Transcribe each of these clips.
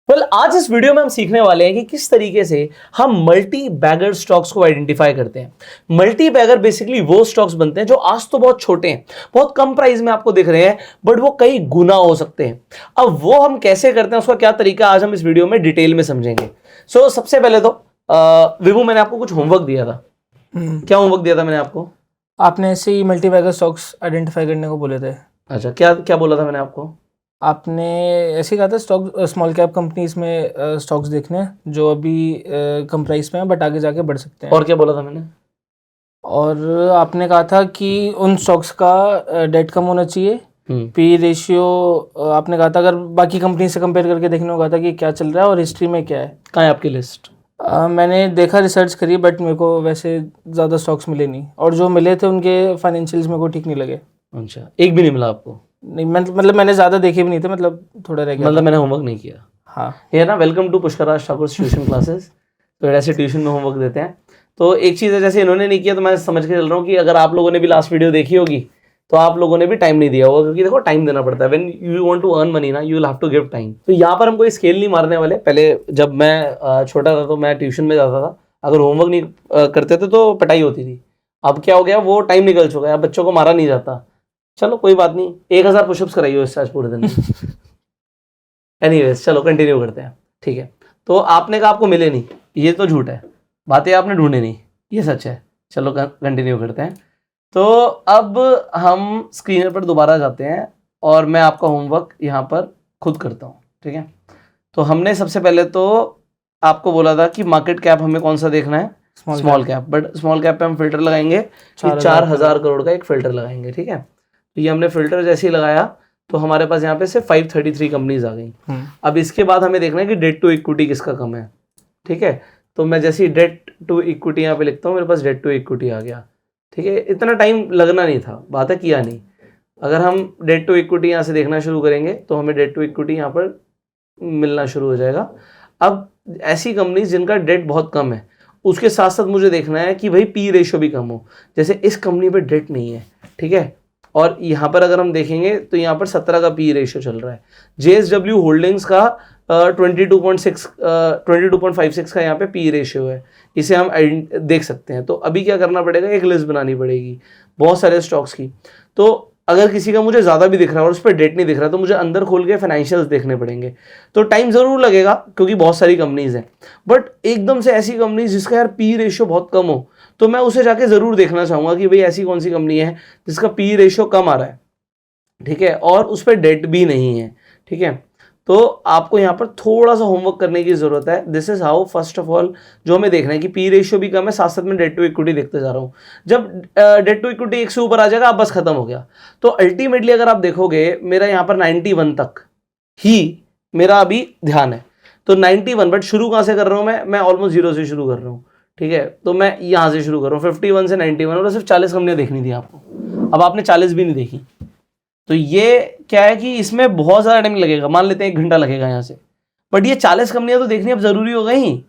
आज इस वीडियो में हम सीखने वाले हैं कि किस तरीके से हम मल्टी बैगर स्टॉक्स को आइडेंटिफाई करते हैं। मल्टी बैगर बेसिकली वो स्टॉक्स बनते हैं जो आज तो बहुत छोटे हैं, बहुत कम प्राइस में आपको दिख रहे हैं, बट वो कई गुना हो सकते हैं। अब वो हम कैसे करते हैं, उसका क्या तरीका, आज हम इस वीडियो में डिटेल में समझेंगे। सबसे पहले तो विभू, मैंने आपको कुछ होमवर्क दिया था। क्या होमवर्क दिया था मैंने आपको? आपने ऐसे ही मल्टी बैगर स्टॉक्स आइडेंटिफाई करने को बोले थे। अच्छा, क्या क्या बोला था मैंने आपको? आपने ऐसे ही कहा था स्टॉक स्मॉल कैप कंपनीज में स्टॉक्स देखने हैं जो अभी कम प्राइस में है बट आगे जाके बढ़ सकते हैं। और क्या बोला था मैंने? और आपने कहा था कि उन स्टॉक्स का डेट कम होना चाहिए, पी रेशियो। आपने कहा था अगर बाकी कंपनी से कंपेयर करके देखने को कहा था कि क्या चल रहा है और हिस्ट्री में क्या है। कहाँ है आपकी लिस्ट? मैंने देखा, रिसर्च करी, बट मेरे को वैसे ज़्यादा स्टॉक्स मिले नहीं, और जो मिले थे उनके फाइनेंशियल्स मेरे को ठीक नहीं लगे। अच्छा, एक भी नहीं मिला आपको? नहीं, मतलब मैंने ज़्यादा देखे भी नहीं थे, मतलब थोड़ा रह गया। मतलब मैंने होमवर्क नहीं किया। हाँ, ये ना, welcome to Pushkaraj Thakur tuition classes. तो ऐसे ट्यूशन में होमवर्क देते हैं। तो एक चीज़ है, जैसे इन्होंने नहीं किया तो मैं समझ के चल रहा हूँ कि अगर आप लोगों ने भी लास्ट वीडियो देखी होगी तो आप लोगों ने भी टाइम नहीं दिया होगा, क्योंकि देखो टाइम देना पड़ता है। When you want to earn money ना, you will have to give time. तो यहाँ पर हम कोई स्केल नहीं मारने वाले। पहले जब मैं छोटा था तो मैं ट्यूशन में जाता था, अगर होमवर्क नहीं करते थे तो पिटाई होती थी। अब क्या हो गया, वो टाइम निकल चुका है, अब बच्चों को मारा नहीं जाता। चलो कोई बात नहीं, 1000 पुशअप्स कराइए इससे आज पूरे दिन में। एनीवेज, चलो कंटिन्यू करते हैं। ठीक है, तो आपने कहा आपको मिले नहीं, ये तो झूठ है। बातें आपने ढूंढे नहीं, ये सच है। चलो कंटिन्यू करते हैं। तो अब हम स्क्रीन पर दोबारा जाते हैं और मैं आपका होमवर्क यहाँ पर खुद करता हूँ। ठीक है, तो हमने सबसे पहले तो आपको बोला था कि मार्केट कैप हमें कौन सा देखना है, small cap. But small cap पे हम फिल्टर लगाएंगे कि 4000 करोड़ का एक फिल्टर लगाएंगे। ठीक है, तो ये हमने फिल्टर जैसे ही लगाया तो हमारे पास यहाँ पे से 533 कंपनीज आ गई। अब इसके बाद हमें देखना है कि डेट टू इक्विटी किसका कम है। ठीक है, तो मैं जैसे ही डेट टू इक्विटी यहाँ पे लिखता हूँ, मेरे पास डेट टू इक्विटी आ गया। ठीक है, इतना टाइम लगना नहीं था, बात है किया नहीं। अगर हम डेट टू इक्विटी यहाँ से देखना शुरू करेंगे तो हमें डेट टू इक्विटी यहाँ पर मिलना शुरू हो जाएगा। अब ऐसी कंपनीज जिनका डेट बहुत कम है, उसके साथ साथ मुझे देखना है कि भाई पी रेशियो भी कम हो। जैसे इस कंपनी पे डेट नहीं है, ठीक है, और यहाँ पर अगर हम देखेंगे तो यहाँ पर 17 का पी रेशियो चल रहा है। JSW होल्डिंग्स का 22.56 का यहाँ पे पी रेशियो है, इसे हम देख सकते हैं। तो अभी क्या करना पड़ेगा, एक लिस्ट बनानी पड़ेगी बहुत सारे स्टॉक्स की। तो अगर किसी का मुझे ज़्यादा भी दिख रहा है और उस पर डेट नहीं दिख रहा तो मुझे अंदर खोल के फाइनेंशियल्स देखने पड़ेंगे। तो टाइम ज़रूर लगेगा क्योंकि बहुत सारी कंपनीज हैं, बट एकदम से ऐसी कंपनीज जिसका यार पी रेशियो बहुत कम हो तो मैं उसे जाके ज़रूर देखना चाहूँगा कि भाई ऐसी कौन सी कंपनी है जिसका पी रेशियो कम आ रहा है। ठीक है, और उस पर डेट भी नहीं है। ठीक है, तो आपको यहाँ पर थोड़ा सा होमवर्क करने की ज़रूरत है। This is how, first of all जो हमें देखना है कि पी रेशियो भी कम है, साथ साथ में डेट टू इक्विटी देखते जा रहा हूँ। जब डेट टू इक्विटी 1 से ऊपर आ जाएगा, अब बस खत्म हो गया। तो अल्टीमेटली अगर आप देखोगे मेरा यहाँ पर 91 तक ही मेरा अभी ध्यान है। तो 91, बट शुरू कहाँ से कर रहा हूँ मैं ऑलमोस्ट 0 से शुरू कर रहा हूँ। ठीक है, तो मैं यहाँ से शुरू कर रहा हूँ 51 से 91, और सिर्फ 40 कंपनियाँ देखनी थी आपको। अब आपने 40 भी नहीं देखी, तो ये क्या है कि इसमें बहुत ज़्यादा टाइम लगेगा। मान लेते हैं 1 घंटा लगेगा यहाँ से, बट ये 40 कंपनियां तो देखनी अब जरूरी हो गई।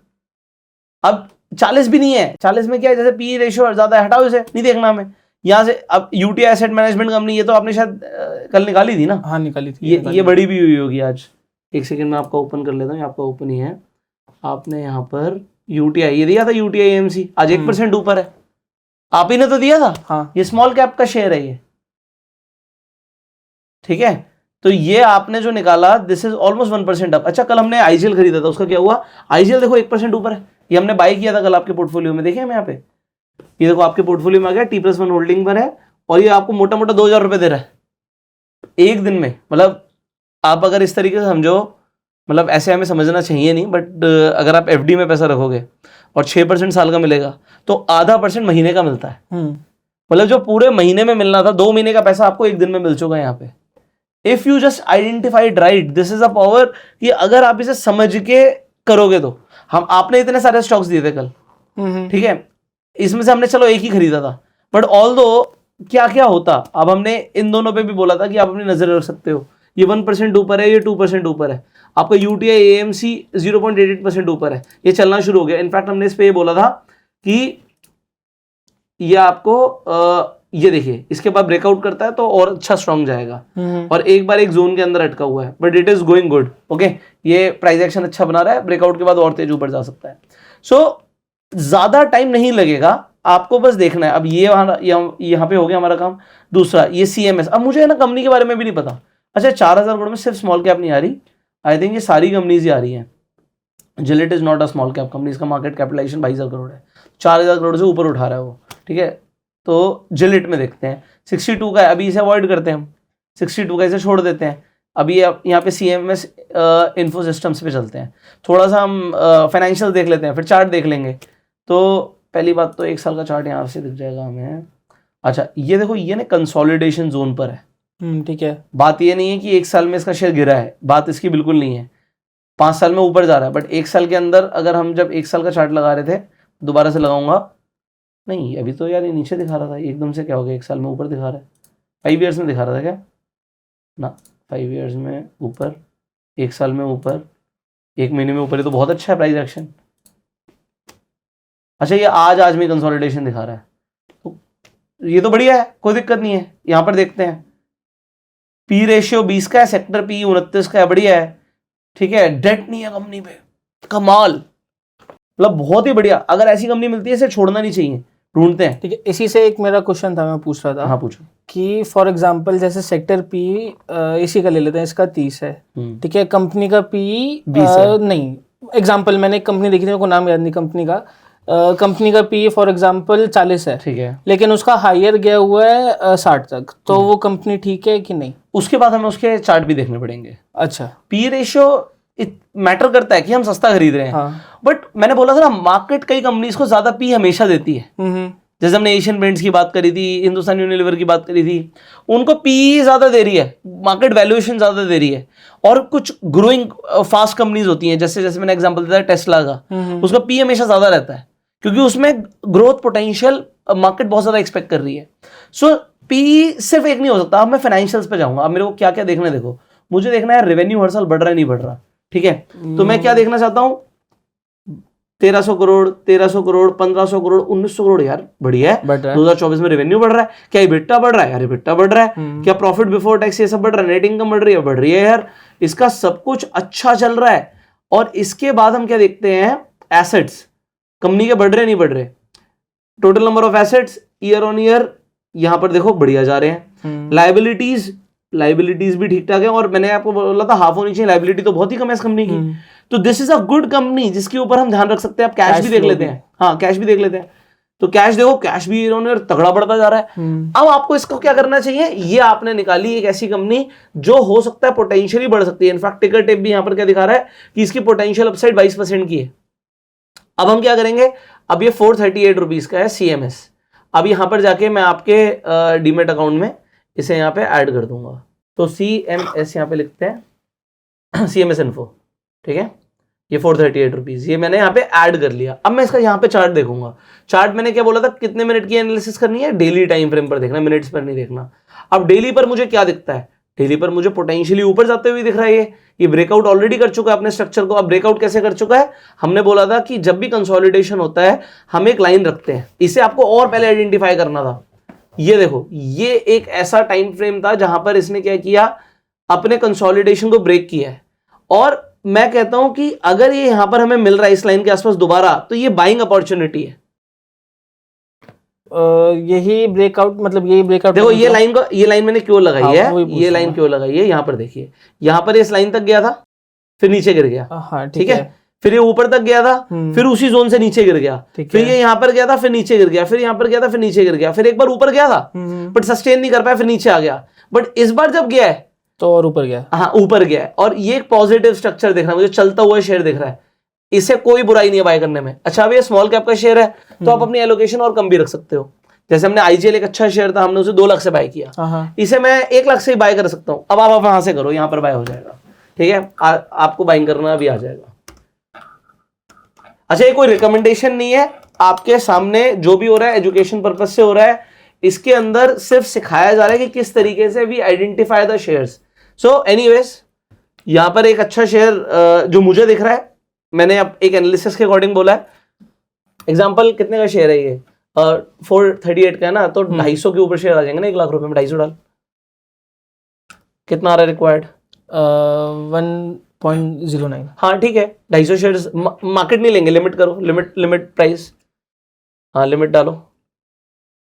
अब 40 भी नहीं है, 40 में क्या है, जैसे पी रेशियो ज़्यादा है, हटाओ इसे, नहीं देखना हमें यहाँ से। अब यूटीआई एसेट मैनेजमेंट कंपनी, ये तो आपने शायद कल निकाली थी ना? हाँ, निकाली थी। ये बड़ी भी हुई होगी आज। एक सेकेंड में आपका ओपन कर लेता हूँ, आपका ओपन ही है। आपने यहाँ पर यूटीआई ये दिया था, यूटीआई एएमसी आज 1% ऊपर है, आप ही ने तो दिया था। हाँ, ये स्मॉल कैप का शेयर है ये। ठीक है, तो ये आपने जो निकाला, दिस इज ऑलमोस्ट 1% अप। अच्छा, कल हमने आईजीएल खरीदा था, उसका क्या हुआ? आईजीएल देखो 1% ऊपर है, ये हमने बाय किया था कल आपके पोर्टफोलियो में। देखिए हम यहाँ पे, ये देखो आपके पोर्टफोलियो में आ गया, T+1 होल्डिंग पर है, और ये आपको मोटा मोटा 2000 रुपये दे रहा है एक दिन में। मतलब आप अगर इस तरीके से समझो, मतलब ऐसे हमें समझना चाहिए नहीं, बट अगर आप FD में पैसा रखोगे और 6% साल का मिलेगा तो आधा % महीने का मिलता है। मतलब जो पूरे महीने में मिलना था, 2 महीने का पैसा आपको एक दिन में मिल चुका है यहाँ पे। If you just identified right, this is a power, कि अगर आप इसे समझ के करोगे तो। आपने इतने सारे स्टॉक्स दिए थे कल, ठीक है, इसमें से हमने चलो एक ही खरीदा था, बट ऑल दो क्या क्या होता, अब हमने इन दोनों पे भी बोला था कि आप अपनी नजर रख सकते हो। ये 1% ऊपर है, ये 2% ऊपर है। आपका यूटीआई एएमसी 0.88% ऊपर है, ये चलना शुरू हो गया। इनफैक्ट हमने इस पे ये बोला था कि ये आपको ये देखिए इसके बाद ब्रेकआउट करता है तो और अच्छा स्ट्रॉन्ग जाएगा, और एक बार एक जोन के अंदर अटका हुआ है, but it is going good. Okay, ये प्राइस एक्शन अच्छा बना रहा है, ब्रेकआउट के बाद और तेज ऊपर जा सकता है। सो ज्यादा टाइम नहीं लगेगा, आपको बस देखना है। अब ये यहाँ पे हो गया हमारा काम। दूसरा ये CMS, अब मुझे है ना कंपनी के बारे में भी नहीं पता। अच्छा, 4000 करोड़ में सिर्फ स्मॉल कैप नहीं आ रही, आई थिंक ये सारी कंपनीज ही आ रही हैं। Gillette is not a small cap company, इसका मार्केट कैपिटलाइजेशन 22,000 करोड़ है, 4000 करोड़ से ऊपर उठा रहा है वो, ठीक है। तो जिलेट में देखते हैं 62 का है, अभी इसे अवॉइड करते हैं हम, 62 का इसे छोड़ देते हैं। अभी यहाँ पे CMS इन्फो सिस्टम्स पे चलते हैं, थोड़ा सा हम फाइनेंशियल देख लेते हैं, फिर चार्ट देख लेंगे। तो पहली बात तो 1 साल का चार्ट यहाँ से दिख जाएगा हमें। अच्छा, ये देखो, ये ना कंसोलिडेशन जोन पर है, ठीक है। बात ये नहीं है कि 1 साल में इसका शेयर गिरा है, बात इसकी बिल्कुल नहीं है। 5 साल में ऊपर जा रहा है, बट 1 साल के अंदर अगर हम जब 1 साल का चार्ट लगा रहे थे, दोबारा से लगाऊंगा, नहीं अभी तो यार ये नीचे दिखा रहा था, एकदम से क्या हो गया 1 साल में ऊपर दिखा रहा है। 5 ईयर्स में दिखा रहा था क्या ना, 5 ईयर्स में ऊपर, 1 साल में ऊपर, 1 महीने में ऊपर, ये तो बहुत अच्छा है प्राइस एक्शन। अच्छा, ये आज में कंसोलिडेशन दिखा रहा है, तो ये तो बढ़िया है, कोई दिक्कत नहीं है। यहाँ पर देखते हैं पी रेशियो 20 का है, सेक्टर पी 29 का है, बढ़िया है, ठीक है। डेट नहीं है कंपनी पे, कमाल, मतलब बहुत ही बढ़िया। अगर ऐसी कंपनी मिलती है इसे छोड़ना नहीं चाहिए, ढूंढते हैं। ठीक है, इसी से एक मेरा क्वेश्चन था, मैं पूछ रहा था। हाँ पूछो। कि फॉर एग्जांपल जैसे सेक्टर पी इसी का ले लेते हैं, इसका 30 है, ठीक है, कंपनी का पी 20 है। नहीं, एग्जांपल मैंने एक कंपनी देखी थी, मेरे को नाम याद नहीं कंपनी का, कंपनी का पी फॉर एग्जांपल 40 है, ठीक है, लेकिन उसका हायर गया हुआ है 60 तक, तो वो कंपनी ठीक है कि नहीं? उसके बाद हमें उसके चार्ट भी देखने पड़ेंगे। अच्छा, पी रेशियो मैटर करता है कि हम सस्ता खरीद रहे हैं, हाँ। बट मैंने बोला था ना, मार्केट कई कंपनीज को ज्यादा पी हमेशा देती है। जैसे हमने एशियन पेंट्स की बात करी थी, हिंदुस्तान यूनिलीवर की बात करी थी, उनको पी ज्यादा दे रही है, मार्केट वैल्यूएशन ज्यादा दे रही है। और कुछ ग्रोइंग फास्ट कंपनीज होती हैं, जैसे जैसे मैंने एग्जांपल दिया टेस्ला का, उसका पी हमेशा ज्यादा रहता है, क्योंकि उसमें ग्रोथ पोटेंशियल मार्केट बहुत ज्यादा एक्सपेक्ट कर रही है। सो पी सिर्फ एक नहीं हो सकता। अब मैं फाइनेंशियल्स पे जाऊंगा, अब मेरे को क्या क्या देखना है, देखो मुझे देखना है रेवेन्यू हर साल बढ़ रहा है नहीं बढ़ रहा, ठीक है। तो मैं क्या देखना चाहता हूं, 1300 करोड़, 1300 करोड़, 1500 करोड़, 1900 करोड़, यार बढ़िया है। 2024 में रेवेन्यू बढ़ रहा है, क्या EBITDA बढ़ रहा है, यार EBITDA बढ़ रहा है, क्या प्रॉफिट बिफोर टैक्स ये सब बढ़ रहा है, नेट इनकम बढ़ रही है यार, इसका सब कुछ अच्छा चल रहा है। और इसके बाद हम क्या देखते हैं, एसेट्स कंपनी के बढ़ रहे नहीं बढ़ रहे, total number of assets year on year यहां पर देखो बढ़िया जा रहे हैं। लाइबिलिटीज भी ठीक ठाक है, और मैंने आपको बोला था हाफ होनी चाहिए, लाइबिलिटी तो बहुत ही कम है इस कंपनी की। तो this is a good company जिसके ऊपर हम ध्यान रख सकते हैं। आप कैश भी देख लेते हैं, हाँ कैश भी देख लेते हैं। तो कैश देखो, कैश भी ईयर ऑन ईयर तगड़ा बढ़ता जा रहा है। अब आपको इसको क्या करना चाहिए, ये आपने निकाली एक ऐसी कंपनी जो हो सकता है पोटेंशियली बढ़ सकती है। इनफैक्ट टिकर टेप भी यहां पर क्या दिखा रहा है कि इसकी पोटेंशियल अपसाइड 22% की है। अब हम क्या करेंगे, अब ये 438 रुपीज का है CMS। अब यहां पर जाके मैं आपके डीमेट अकाउंट में इसे यहां पे ऐड कर दूंगा। तो CMS यहां पे लिखते हैं, CMS इन्फो, ठीक है। ये 438 रुपीज, ये मैंने यहाँ पे ऐड कर लिया। अब मैं इसका यहाँ पे चार्ट देखूंगा। चार्ट मैंने क्या बोला था, कितने मिनट की एनालिसिस करनी है, डेली टाइम फ्रेम पर देखना, मिनट्स पर नहीं देखना। अब डेली पर मुझे क्या दिखता है, डेली पर मुझे पोटेंशियली ऊपर जाते हुए दिख रहा है। ये ब्रेकआउट ऑलरेडी कर चुका है अपने स्ट्रक्चर को। अब ब्रेकआउट कैसे कर चुका है, हमने बोला था कि जब भी कंसोलिडेशन होता है हम एक लाइन रखते हैं, इसे आपको और पहले आइडेंटिफाई करना था। ये देखो, ये एक ऐसा टाइम फ्रेम था जहां पर इसने क्या किया, अपने कंसोलिडेशन को ब्रेक किया है। और मैं कहता हूं कि अगर ये यहां पर हमें मिल रहा है इस लाइन के आसपास दोबारा, तो ये बाइंग अपॉर्चुनिटी है। यही ब्रेकआउट, मतलब यही ब्रेकआउट देखो ये लाइन मैंने क्यों लगाई हाँ, है, ये लाइन क्यों लगाई है, यहां पर देखिए, यहां पर इस लाइन तक गया था, फिर नीचे गिर गया, हाँ, ठीक है। फिर ये ऊपर तक गया था, फिर उसी जोन से नीचे गिर गया, फिर ये यहां पर गया था, फिर नीचे गिर गया, फिर यहां पर गया था, फिर नीचे गिर गया, फिर एक बार ऊपर गया था बट सस्टेन नहीं कर पाया, फिर नीचे आ गया। बट इस बार जब गया है तो और ऊपर गया, हाँ ऊपर गया है। और ये एक पॉजिटिव स्ट्रक्चर दिख रहा है मुझे, चलता हुआ शेयर दिख रहा है, इसे कोई बुराई नहीं है बाय करने में। अच्छा, अब ये स्मॉल कैप का शेयर है तो आप अपनी एलोकेशन और कम भी रख सकते हो। जैसे हमने IGL एक अच्छा शेयर था, हमने उसे 2 लाख से बाय किया, इसे मैं 1 लाख से ही बाय कर सकता हूं। अब आप वहां से करो, यहां पर बाय हो जाएगा, ठीक है। आपको बाइंग करना भी आ जाएगा। अच्छा, ये कोई रिकमेंडेशन नहीं है, आपके सामने जो भी हो रहा है एजुकेशन पर्पज से हो रहा है। इसके अंदर सिर्फ सिखाया जा रहा है कि किस तरीके से we identify the shares. So anyways, यहां पर एक अच्छा शेयर जो मुझे दिख रहा है, मैंने अब एक एनालिसिस के अकॉर्डिंग बोला है। एग्जांपल कितने का शेयर है ये, 438 का है ना, तो 250 के ऊपर शेयर आ जाएंगे ना 1 लाख रुपए में, 250 डाल, कितना आ रहा है रिक्वायर्ड? 1.09। हाँ ठीक है, 250 शेयर मार्केट नहीं लेंगे, लिमिट करो, लिमिट प्राइस, हाँ लिमिट डालो,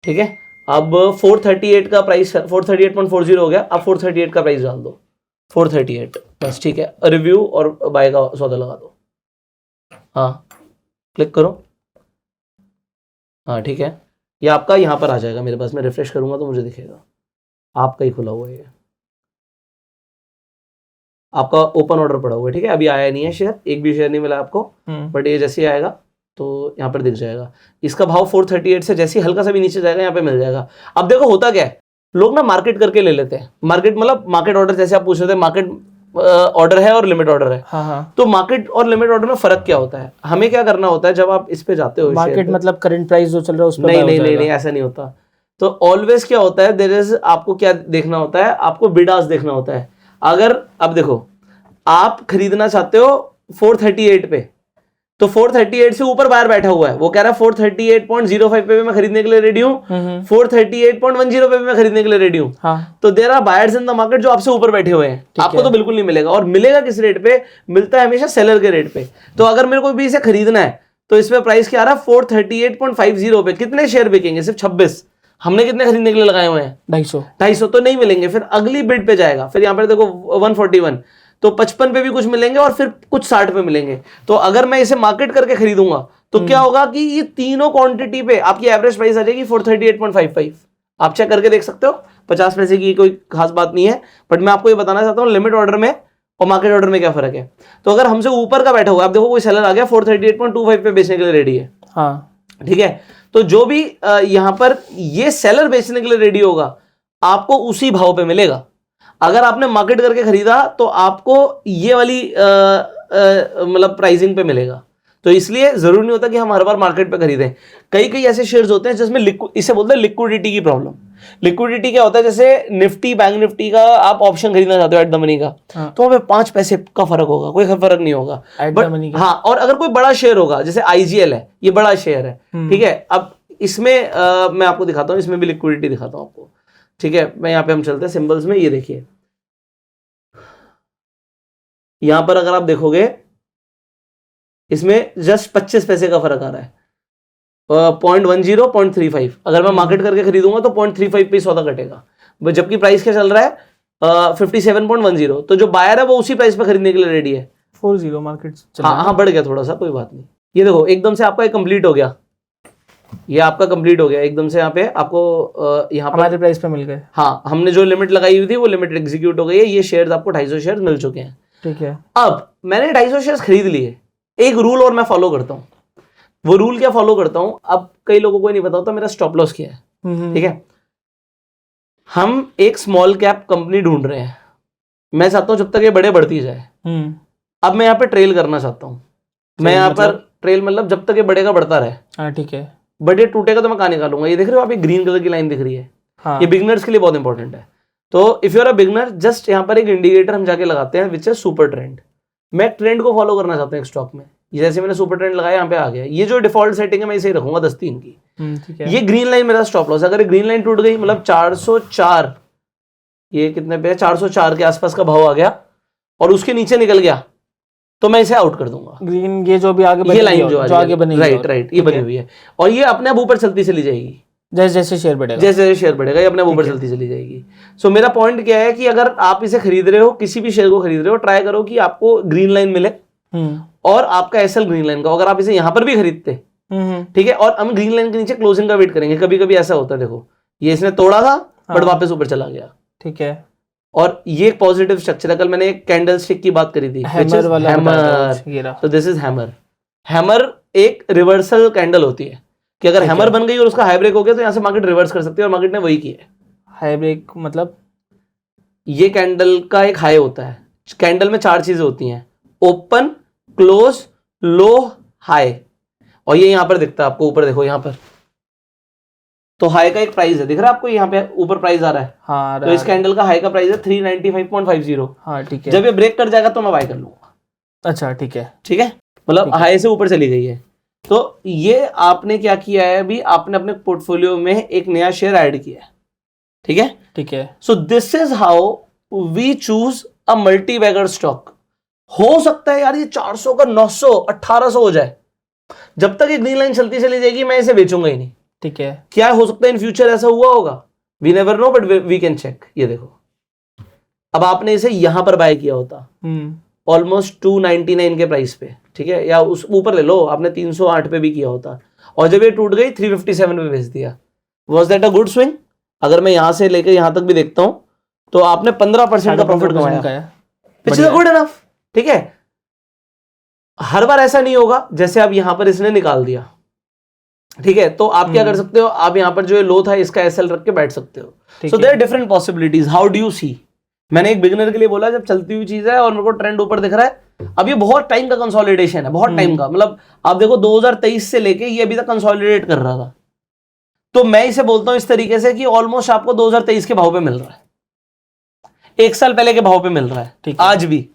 ठीक है। अब 438 का प्राइस 438.40 हो गया, अब 438 का प्राइस डाल दो, 438 बस, ठीक है। रिव्यू और बाय का सौदा लगा दो, हाँ क्लिक करो, हाँ ठीक है। ये आपका यहाँ पर आ जाएगा मेरे पास, मैं रिफ्रेश करूंगा तो मुझे दिखेगा आपका ही खुला हुआ है, ये आपका ओपन ऑर्डर पड़ा हुआ है, ठीक है। अभी आया नहीं है शेयर, एक भी शेयर नहीं मिला आपको, बट ये जैसे ही आएगा तो यहाँ पर दिख जाएगा। इसका भाव 438 से जैसे ही हल्का सा भी नीचे जाएगा यहाँ पे मिल जाएगा। अब देखो होता क्या है, लोग ना मार्केट करके ले लेते हैं, मार्केट मतलब मार्केट ऑर्डर, जैसे आप पूछ रहे थे मार्केट ऑर्डर है और लिमिट ऑर्डर है। हाँ। तो मार्केट और लिमिट ऑर्डर में फर्क क्या होता है? हमें क्या करना होता है जब आप इस पे जाते हो, मार्केट मतलब करंट प्राइस जो चल रहा है उस पर नहीं ऐसा नहीं होता। तो ऑलवेज क्या होता है, देयर इज, आपको क्या देखना होता है, आपको बिड आस्क देखना होता है। अगर अब देखो आप खरीदना चाहते हो 438 पे, तो 438 से ऊपर बायर बैठा हुआ है, वो कह रहा है 438.05 पे भी मैं खरीदने के लिए रेडी हूँ, 438.10 पे भी मैं खरीदने के लिए रेडी हूँ। हाँ। तो there are buyers in the market जो आपसे ऊपर बैठे हुए हैं, आपको तो बिल्कुल नहीं मिलेगा। और मिलेगा किस रेट पे? मिलता है हमेशा सेलर के रेट पे। तो अगर मेरे को भी इसे खरीदना है तो इसमें प्राइस क्या आ रहा है 438.50 पे। कितने शेयर बिकेंगे? सिर्फ 26। हमने कितने खरीदने के लिए लगाए हुए हैं? 250 तो नहीं मिलेंगे। फिर अगली बिड पे जाएगा, फिर यहाँ पर देखो 141, तो 55 पे भी कुछ मिलेंगे और फिर कुछ 60 पे मिलेंगे। तो अगर मैं इसे मार्केट करके खरीदूंगा तो क्या होगा कि ये तीनों क्वांटिटी पे आपकी एवरेज प्राइस आ जाएगी 438.55। आप चेक करके देख सकते हो, 50 पैसे की कोई खास बात नहीं है, बट मैं आपको ये बताना चाहता हूँ लिमिट ऑर्डर में और मार्केट ऑर्डर में क्या फर्क है। तो अगर हमसे ऊपर का बैठा हुआ, आप देखो कोई सेलर आ गया 438.25 पे बेचने के लिए रेडी है, हाँ ठीक है। तो जो भी यहां पर ये सेलर बेचने के लिए रेडी होगा आपको उसी भाव पे मिलेगा। अगर आपने मार्केट करके खरीदा तो आपको ये वाली मतलब प्राइसिंग पे मिलेगा। तो इसलिए जरूरी नहीं होता कि हम हर बार मार्केट पे खरीदें। कई ऐसे शेयर्स होते हैं जिसमें इसे बोलते हैं लिक्विडिटी की प्रॉब्लम। लिक्विडिटी क्या होता है, जैसे निफ्टी, बैंक निफ्टी का आप ऑप्शन खरीदना चाहते हो एट द मनी का, तो हमें 5 पैसे का फर्क होगा, कोई फर्क नहीं होगा बट हाँ। और अगर कोई बड़ा शेयर होगा, जैसे IGL है, ये बड़ा शेयर है, ठीक है। अब इसमें मैं आपको दिखाता हूँ, इसमें भी लिक्विडिटी दिखाता हूँ आपको, ठीक है। मैं यहाँ पे हम चलते हैं सिंबल्स में, ये देखिए यहां पर अगर आप देखोगे इसमें जस्ट 25 पैसे का फर्क आ रहा है, 0.10, 0.35। अगर मैं मार्केट करके खरीदूंगा तो 0.35 पे सौदा कटेगा, जबकि प्राइस क्या चल रहा है 57.10। तो जो बायर है वो उसी प्राइस पे खरीदने के लिए रेडी है। 40 मार्केट हाँ बढ़ गया थोड़ा सा, कोई बात नहीं। ये देखो एकदम से आपका कंप्लीट हो गया, ये आपका कंप्लीट हो गया एकदम से। यहाँ पे आपको यहाँ पर हमारे प्राइस पे मिल गए। हाँ, हमने जो लिमिट लगाई हुई थी वो लिमिट एग्जीक्यूट हो गई है। ये शेयर्स आपको 250 शेयर्स मिल चुके हैं, ठीक है। अब मैंने 250 शेयर्स खरीद लिए, एक रूल और मैं फॉलो करता हूँ। वो रूल क्या फॉलो करता हूँ, अब कई लोगों को नहीं पता होता मेरा स्टॉप लॉस क्या है, ठीक है। हम एक स्मॉल कैप कंपनी ढूंढ रहे हैं, मैं चाहता हूं जब तक ये बड़े बढ़ती जाए। अब मैं यहाँ पे ट्रेल करना चाहता हूँ, मैं यहाँ पर ट्रेल मतलब जब तक ये बढ़ेगा बढ़ता रहे। हाँ ठीक है। बट ये टूटेगा तो मैं कहाँ निकालूंगा? ये देख रहे हो आप, एक ग्रीन कलर की लाइन दिख रही है, हाँ। ये बिगनर्स के लिए बहुत इंपॉर्टेंट है। तो if you are a beginner, just यहाँ पर एक इंडिकेटर हम जाके लगाते हैं विच इज सुपर ट्रेंड। मैं ट्रेंड को फॉलो करना चाहता हूँ एक स्टॉक में, जैसे मैंने सुपर ट्रेंड लगाया यहाँ पे आ गया। ये जो डिफॉल्ट सेटिंग है मैं इसे रखूंगा 10-3 की, ठीक है। ये ग्रीन लाइन मेरा स्टॉप लॉस। अगर ग्रीन लाइन टूट गई मतलब 404, ये कितने पे 404 के आसपास का भाव आ गया और उसके नीचे निकल गया तो मैं इसे आउट कर दूंगा। ग्रीन ये जो भी आगे ये लाइन जो आगे बनी, राइट ये बनी हुई है और ये अपने आप ऊपर चलती चली जाएगी जैसे जैसे शेयर बढ़ेगा, जैसे शेयर बढ़ेगा ये अपने आप ऊपर चलती चली जाएगी। सो मेरा पॉइंट क्या है कि अगर आप इसे खरीद रहे हो, किसी भी शेयर को खरीद रहे हो, ट्राई करो कि आपको ग्रीन लाइन मिले और आपका एसएल ग्रीन लाइन का। अगर आप इसे यहां पर भी खरीदते, ठीक है, और हम ग्रीन लाइन के नीचे क्लोजिंग का वेट करेंगे। कभी कभी ऐसा होता है, देखो ये इसने तोड़ा था बट वापस ऊपर चला गया, ठीक है। और ये पॉजिटिव स्ट्रक्चर है। कल मैंने एक कैंडल स्टिक की बात करी थी, हैमर वाला, हैमर। तो दिस इज हैमर। हैमर एक रिवर्सल कैंडल होती है कि अगर हैमर बन गई और उसका हाई ब्रेक हो गया तो यहां से मार्केट रिवर्स कर सकती है, और मार्केट ने वही किया है। हाई ब्रेक मतलब ये कैंडल का एक हाई होता है। कैंडल में 4 चीजें होती हैं, ओपन, क्लोज, लो, हाई, और ये यहां पर दिखता है आपको, ऊपर देखो यहां पर। तो हाई का एक प्राइस है, दिख रहा है आपको यहाँ पे ऊपर प्राइस आ रहा है। हाँ, तो इस कैंडल का हाई का प्राइस है 395.50। हाँ ठीक है। जब ये ब्रेक कर जाएगा तो मैं बाय कर लूंगा। अच्छा ठीक है, ठीक है, मतलब हाई से ऊपर चली गई है तो ये आपने क्या किया है अभी, आपने अपने पोर्टफोलियो में एक नया शेयर ऐड किया है, ठीक है। ठीक है। So this is how we choose a multi bagger stock. हो सकता है यार ये 400 का 900 1800 हो जाए, जब तक ये ग्रीन लाइन चलती चली जाएगी मैं इसे बेचूंगा ही नहीं। ठीक है। क्या हो सकता है इन फ्यूचर ऐसा हुआ होगा, we never know, but we can check. ये देखो, अब आपने इसे यहां पर बाय किया होता ऑलमोस्ट 299 के प्राइस पे, ठीक है, या उस ऊपर ले लो, आपने 308 पे भी किया होता, और जब ये टूट गई 357 पे बेच दिया, was that a good swing? अगर मैं यहां से लेकर यहां तक भी देखता हूं तो आपने 15% का प्रॉफिट कमाया, विच इज गुड इनफ, ठीक है। हर बार ऐसा नहीं होगा, जैसे अब यहां पर इसने निकाल दिया, ठीक है, तो आप क्या कर सकते हो, आप यहां पर जो लो था इसका एसएल रख के बैठ सकते हो। So there are different possibilities, how do you see? मैंने एक बिगिनर के लिए बोला, जब चलती हुई चीज है और मेरे को ट्रेंड ऊपर दिख रहा है, अब ये बहुत टाइम का कंसोलिडेशन है, बहुत टाइम का, मतलब आप देखो 2023 से लेके ये अभी तक कंसोलिडेट कर रहा था, तो मैं इसे बोलता हूं इस तरीके से कि ऑलमोस्ट आपको 2023 के भाव पे मिल रहा है, एक साल पहले के भाव पे मिल रहा है आज भी,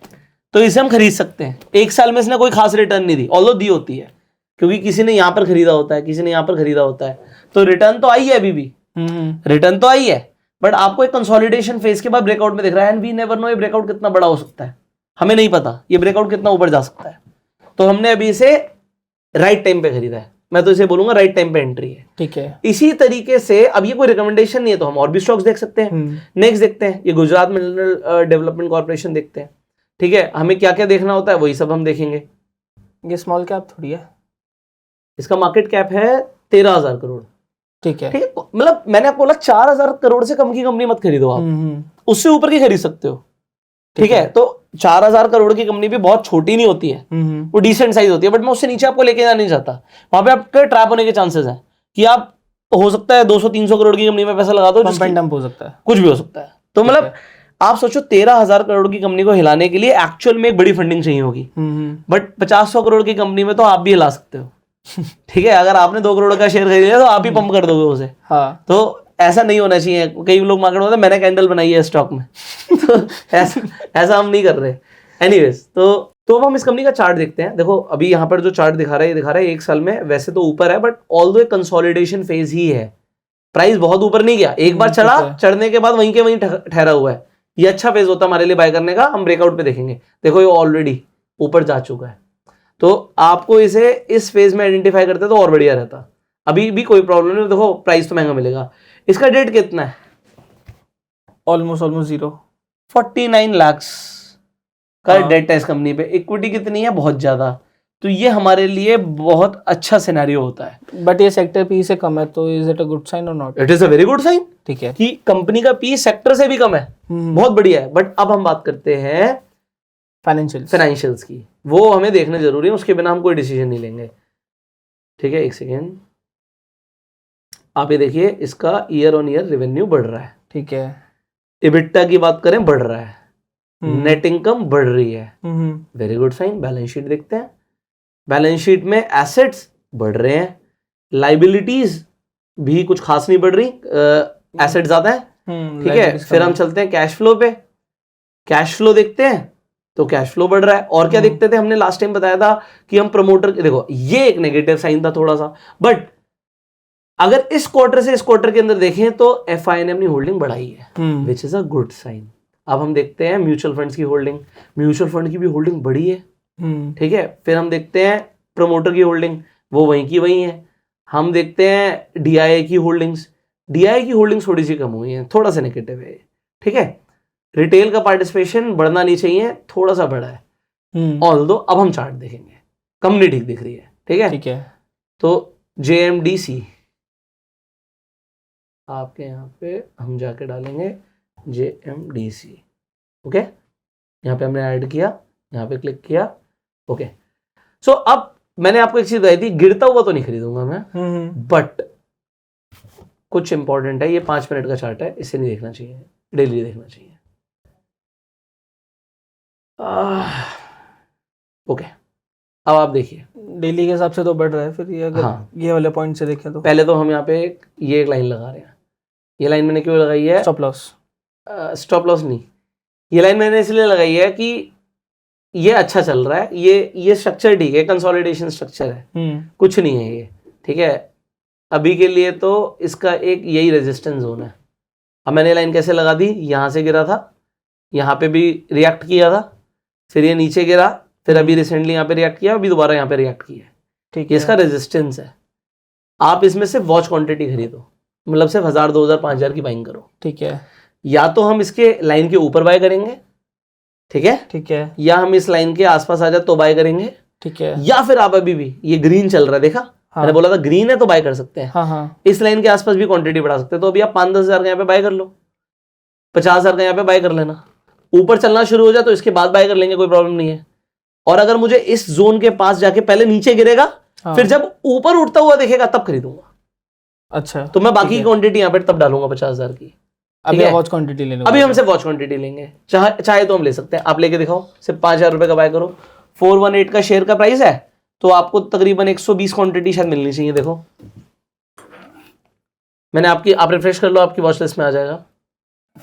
तो इसे हम खरीद सकते हैं। एक साल में इसने कोई खास रिटर्न नहीं दी, ऑल्दो दी होती है, क्योंकि किसी ने यहां पर खरीदा होता है, किसी ने यहां पर खरीदा होता है, तो रिटर्न तो आई है, अभी भी रिटर्न तो आई है, बट आपको एक कंसोलिडेशन फेज के बाद ब्रेकआउट में दिख रहा है, एंड वी नेवर नो ये ब्रेकआउट कितना बड़ा हो सकता है, हमें नहीं पता ये ब्रेकआउट कितना ऊपर जा सकता है। तो हमने अभी इसे राइट टाइम पे खरीदा है, मैं तो इसे बोलूंगा राइट टाइम पे एंट्री है, ठीक है। इसी तरीके से अब ये कोई रिकमेंडेशन नहीं है, तो हम और भी स्टॉक्स देख सकते हैं। नेक्स्ट देखते हैं, ये गुजरात मिनरल डेवलपमेंट कॉर्पोरेशन देखते हैं, ठीक है। हमें क्या क्या देखना होता है वही सब हम देखेंगे। ये स्मॉल कैप थोड़ी है, इसका मार्केट कैप है 13,000 करोड़, ठीक है, मतलब मैंने आपको बोला 4,000 करोड़ से कम की कंपनी मत खरीदो आप, उससे ऊपर की खरीद सकते हो, ठीक है। तो 4,000 करोड़ की कंपनी भी बहुत छोटी नहीं होती है, वो डिसेंट साइज होती है, बट मैं उससे नीचे आपको लेके जाना नहीं चाहता, वहां पे आपके ट्रैप होने के चांसेस हैं कि आप, हो सकता है 200-300 करोड़ की कंपनी में पैसा लगा दो, पंप एंड डंप हो सकता है, कुछ भी हो सकता है। तो मतलब आप सोचो 13,000 करोड़ की कंपनी को हिलाने के लिए एक्चुअल में एक बड़ी फंडिंग चाहिए होगी, बट 50-100 करोड़ की कंपनी में तो आप भी हिला सकते हो, ठीक है। अगर आपने 2 करोड़ का शेयर खरीद लिया तो आप ही पंप कर दोगे उसे, हाँ। तो ऐसा नहीं होना चाहिए, कई लोग मार्केट में मैंने कैंडल बनाई है स्टॉक में तो ऐसा हम नहीं कर रहे। एनीवेज, तो अब हम इस कंपनी का चार्ट देखते हैं। देखो अभी यहाँ पर जो चार्ट दिखा रहा है एक साल में वैसे तो ऊपर है, बट ऑल्दो एक कंसोलिडेशन फेज ही है, प्राइस बहुत ऊपर नहीं गया, एक बार चढ़ा, चढ़ने के बाद वहीं के वहीं ठहरा हुआ है। ये अच्छा फेज होता है हमारे लिए बाय करने का, हम ब्रेकआउट पे देखेंगे। देखो ये ऑलरेडी ऊपर जा चुका है, तो आपको इसे इस फेज में आइडेंटिफाई करते तो और बढ़िया रहता। अभी भी कोई प्रॉब्लम नहीं, देखो प्राइस तो महंगा मिलेगा। इसका डेट कितना है? ऑलमोस्ट 0, 49 लाख का डेट है इस कंपनी पे। इक्विटी कितनी है? बहुत ज्यादा। तो ये हमारे लिए बहुत अच्छा सिनेरियो होता है। बट ये सेक्टर पी से कम है, तो is it a good sign और not? It is a very good sign, ठीक है, कि कंपनी का पी सेक्टर से भी कम है, बहुत बढ़िया है। बट अब हम बात करते हैं फाइनेंशियल्स की, वो हमें देखना जरूरी है, उसके बिना हम कोई डिसीजन नहीं लेंगे, ठीक है। एक सेकेंड, आप ये देखिए, इसका ईयर ऑन ईयर रेवेन्यू बढ़ रहा है, ठीक है। इबिट्टा की बात करें बढ़ रहा है, नेट इनकम बढ़ रही है, very good sign. Balance sheet देखते हैं, बैलेंस शीट में एसेट्स बढ़ रहे हैं, लाइबिलिटीज भी कुछ खास नहीं बढ़ रही, एसेट ज्यादा है, ठीक है। फिर हम चलते हैं कैश फ्लो पे, कैश फ्लो देखते हैं तो कैश फ्लो बढ़ रहा है। और क्या देखते थे, हमने लास्ट टाइम बताया था कि हम प्रमोटर, देखो ये एक नेगेटिव साइन था थोड़ा सा, बट अगर इस क्वार्टर से इस क्वार्टर के अंदर देखें तो एफआई ने अपनी होल्डिंग बढ़ाई है, which is a good sign. अब हम देखते हैं म्यूचुअल फंड्स की होल्डिंग, म्यूचुअल फंड की भी होल्डिंग बढ़ी है, ठीक है। फिर हम देखते हैं प्रमोटर की होल्डिंग, वो वहीं की वहीं है। हम देखते हैं डीआईआई की होल्डिंग्स, डीआईआई की होल्डिंग्स थोड़ी सी कम हुई है, थोड़ा सा नेगेटिव है, ठीक है। रिटेल का पार्टिसिपेशन बढ़ना नहीं चाहिए, थोड़ा सा बढ़ा है, ऑल्दो अब हम चार्ट देखेंगे, कंपनी ठीक दिख रही है, ठीक है। तो जेएमडीसी, आपके यहाँ पे हम जाके डालेंगे जेएमडीसी, ओके। यहाँ पे हमने ऐड किया, यहाँ पे क्लिक किया, ओके। सो अब मैंने आपको एक चीज बताई थी, गिरता हुआ तो नहीं खरीदूंगा मैं, बट कुछ इंपॉर्टेंट है, ये 5 मिनट का चार्ट है, इसे नहीं देखना चाहिए, डेली देखना चाहिए, ओके। अब आप देखिए, डेली के हिसाब से तो बढ़ रहा है, फिर ये अगर ये वाले पॉइंट से देखें तो पहले तो हम यहाँ पे ये एक लाइन लगा रहे हैं। ये लाइन मैंने क्यों लगाई है? स्टॉप लॉस, स्टॉप लॉस नहीं, ये लाइन मैंने इसलिए लगाई है कि ये अच्छा चल रहा है, ये स्ट्रक्चर ठीक है, कंसोलिडेशन स्ट्रक्चर है, कुछ नहीं है ये, ठीक है। अभी के लिए तो इसका एक यही रेजिस्टेंस जोन है। अब मैंने लाइन कैसे लगा दी, यहाँ से गिरा था, यहाँ पे भी रिएक्ट किया था, फिर ये नीचे गिरा, फिर अभी रिसेंटली यहाँ पे रिएक्ट किया, अभी दोबारा यहाँ पे रिएक्ट किया, ठीक है। इसका रेजिस्टेंस है। आप इसमें से वॉच क्वांटिटी खरीदो, मतलब सिर्फ 1000, 2000, 5000 की बाइंग करो, ठीक है। या तो हम इसके लाइन के ऊपर बाय करेंगे, ठीक है, ठीक है, या हम इस लाइन के आसपास आ जाए तो बाय करेंगे, ठीक है। या फिर आप अभी भी ये ग्रीन चल रहा है, देखा, हाँ। मैंने बोला था ग्रीन है तो बाय कर सकते हैं, हाँ। इस लाइन के आसपास भी क्वांटिटी बढ़ा सकते हैं। तो अभी आप 5-10 हजार का यहाँ पे बाय कर लो, 50 हजार का यहाँ पे बाय कर लेना, ऊपर चलना शुरू हो जाए तो इसके बाद बाय कर लेंगे, कोई प्रॉब्लम नहीं है। और अगर मुझे इस जोन के पास जाके पहले नीचे गिरेगा, हाँ। फिर जब ऊपर उठता हुआ दिखेगा तब खरीदूंगा। अच्छा, तो मैं बाकी की क्वांटिटी यहाँ पे तब डालूंगा 50 हजार की। अभी वॉच क्वांटिटी लेंगे, अभी हम सिर्फ वॉच क्वांटिटी लेंगे, चाहे तो हम ले सकते हैं। आप लेके दिखाओ, सिर्फ 5000 रुपए का बाय करो, 418 का शेयर का प्राइस है, तो आपको तकरीबन 120 क्वांटिटी शायद मिलनी चाहिए। देखो मैंने आप रिफ्रेश कर लो, आपकी वॉच लिस्ट में आ जाएगा।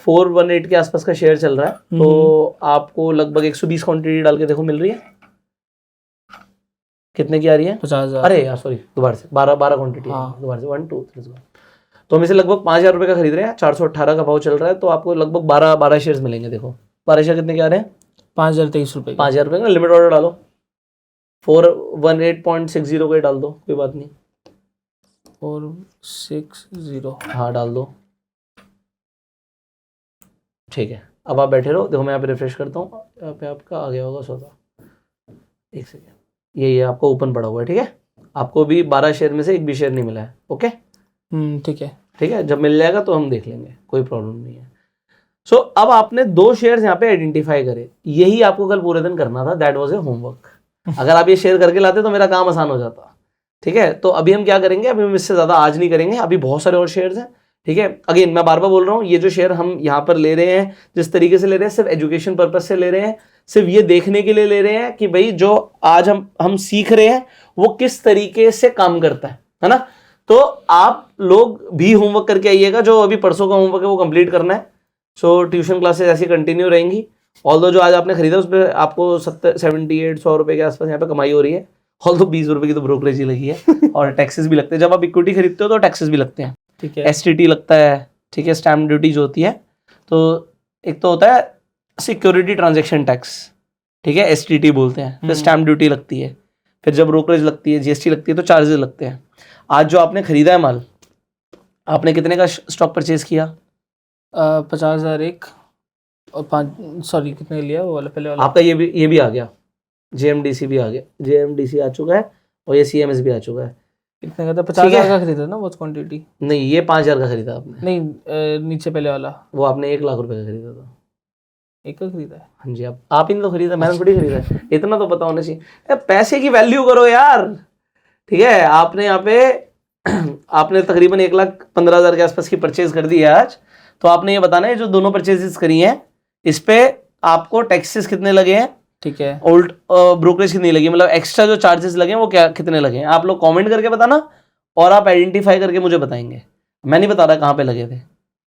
418 के आसपास का शेयर चल रहा है, तो आपको लगभग 120 क्वांटिटी डाल के देखो मिल रही है। कितने की आ रही है? 50,000। अरे यार सॉरी, दोबारा से 12 क्वांटिटी, दोबारा से 1 2 3। तो हम इसे लगभग 5000 रुपए का खरीद रहे हैं, 418 का भाव चल रहा है, तो आपको लगभग 12 शेयर्स मिलेंगे। देखो 12 शेयर कितने के आ रहे हैं? 5023 रुपए। 5000 रुपए का लिमिट ऑर्डर डालो, 418.60 का डाल दो, कोई बात नहीं, 460, हाँ डाल दो, ठीक है। अब आप बैठे रहो, देखो मैं यहाँ पे रिफ्रेश करता हूँ, यहाँ पे आपका आ गया होगा सौदा। एक सेकेंड, ये आपको ओपन पड़ा हुआ है, ठीक है। आपको भी 12 शेयर में से एक भी शेयर नहीं मिला है, ओके, ठीक है, ठीक है। जब मिल जाएगा तो हम देख लेंगे, कोई प्रॉब्लम नहीं है। सो अब आपने 2 शेयर्स यहाँ पे आइडेंटिफाई करे, यही आपको कल पूरे दिन करना था, दैट वाज ए होमवर्क। अगर आप ये शेयर करके लाते तो मेरा काम आसान हो जाता, ठीक है। तो अभी हम क्या करेंगे, अभी हम इससे ज्यादा आज नहीं करेंगे, अभी बहुत सारे और शेयर्स हैं, ठीक है। अगेन मैं बार बार बोल रहा हूँ, ये जो शेयर हम यहाँ पर ले रहे हैं, जिस तरीके से ले रहे हैं, सिर्फ एजुकेशन पर्पज से ले रहे हैं, सिर्फ ये देखने के लिए ले रहे हैं कि भाई जो आज हम सीख रहे हैं वो किस तरीके से काम करता है ना। तो आप लोग भी होमवर्क करके आइएगा, जो अभी परसों का होमवर्क है वो कंप्लीट करना है। सो ट्यूशन क्लासेस ऐसी कंटिन्यू रहेंगी। ऑल्दो जो आज आपने खरीदा उस पर आपको 78-100 रुपए के आसपास यहाँ पे कमाई हो रही है। ऑल्दो 20 रुपए की तो ब्रोकरेज ही लगी है और टैक्सेस भी लगते हैं। जब आप इक्विटी खरीदते हो तो टैक्सेस भी लगते हैं, ठीक है। STT लगता है, ठीक है, स्टैम्प ड्यूटी जो होती है। तो एक तो होता है सिक्योरिटी ट्रांजेक्शन टैक्स, ठीक है, STT बोलते हैं, फिर स्टैम्प ड्यूटी लगती है, फिर जब ब्रोकरेज लगती है, GST लगती है, तो चार्जेस लगते हैं। आज जो आपने खरीदा है माल, आपने कितने का स्टॉक परचेज किया? 50,000 एक और 5, सॉरी कितने लिया वो वाला पहले वाला? आपका ये भी आ गया, JMDC भी आ गया, JMDC आ चुका है और ये CMS भी आ चुका है। कितने का था? 50,000 का खरीदा ना वॉच क्वांटिटी? नहीं, ये 5000 का खरीदा आपने। नहीं, नीचे पहले वाला वो आपने 1 लाख रुपए का खरीदा था। एक का खरीदा है? हाँ जी, आप ही ने तो खरीदा, मैंने थोड़ी खरीदा है। इतना तो पता होना चाहिए, पैसे की वैल्यू करो यार, ठीक है। आपने यहाँ पे आपने तकरीबन 1,15,000 के आसपास की परचेज कर दी है आज। तो आपने ये बताना है जो दोनों परचेजेस करी हैं इस पे आपको टैक्सेस कितने लगे हैं, ठीक है, ओल्ड ब्रोकरेज कितनी लगी, मतलब एक्स्ट्रा जो चार्जेस लगे हैं वो क्या कितने लगे हैं। आप लोग कमेंट करके बताना और आप आइडेंटिफाई करके मुझे बताएंगे। मैं नहीं बता रहा कहाँ पे लगे थे,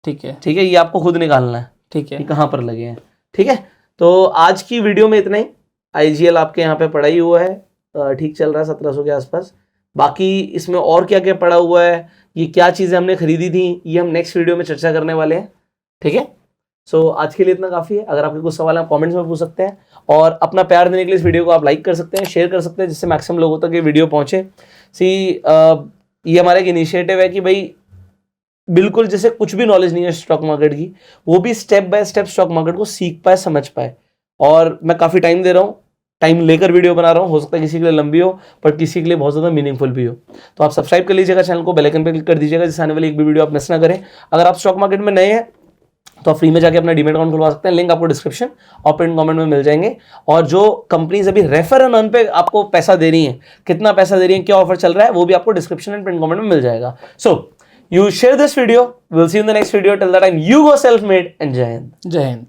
ठीक है, ठीक है, ये आपको खुद निकालना है, ठीक है, कहाँ पर लगे हैं, ठीक है। तो आज की वीडियो में इतना ही। IGL आपके यहाँ पे पड़ा ही हुआ है, ठीक चल रहा है 1700 के आसपास। बाकी इसमें और क्या क्या पड़ा हुआ है, ये क्या चीज़ें हमने खरीदी थी, ये हम नेक्स्ट वीडियो में चर्चा करने वाले हैं, ठीक है। सो आज के लिए इतना काफ़ी है। अगर आपके कुछ सवाल आप कमेंट्स में पूछ सकते हैं और अपना प्यार देने के लिए इस वीडियो को आप लाइक कर सकते हैं, शेयर कर सकते हैं, जिससे मैक्सिमम लोगों तक ये वीडियो पहुँचे। ये हमारा एक इनिशिएटिव है कि भाई बिल्कुल जैसे कुछ भी नॉलेज नहीं है स्टॉक मार्केट की, वो भी step by step stock market को सीख पाए, समझ पाए। और मैं काफ़ी टाइम दे रहा हूँ, टाइम लेकर वीडियो बना रहा हूँ। हो सकता है किसी के लिए लंबी हो पर किसी के लिए बहुत ज़्यादा मीनिंगफुल भी हो। तो आप सब्सक्राइब कर लीजिएगा चैनल को, बेल आइकन पे क्लिक कर दीजिएगा, जिससे आने वाली एक भी वीडियो आप मिस ना करें। अगर आप स्टॉक मार्केट में नए हैं तो आप फ्री में जाके अपना डीमैट अकाउंट खुलवा सकते हैं, लिंक आपको डिस्क्रिप्शन और पिन कमेंट में मिल जाएंगे। और जो कंपनीज अभी रेफर एंड अर्न पे आपको पैसा दे रही हैं, कितना पैसा दे रही हैं, क्या ऑफर चल रहा है, वो भी आपको डिस्क्रिप्शन एंड पिन कमेंट में मिल जाएगा। सो you share this video, we'll see you in the next video. Till that time, you go self-made and Jai Hind. Jai Hind.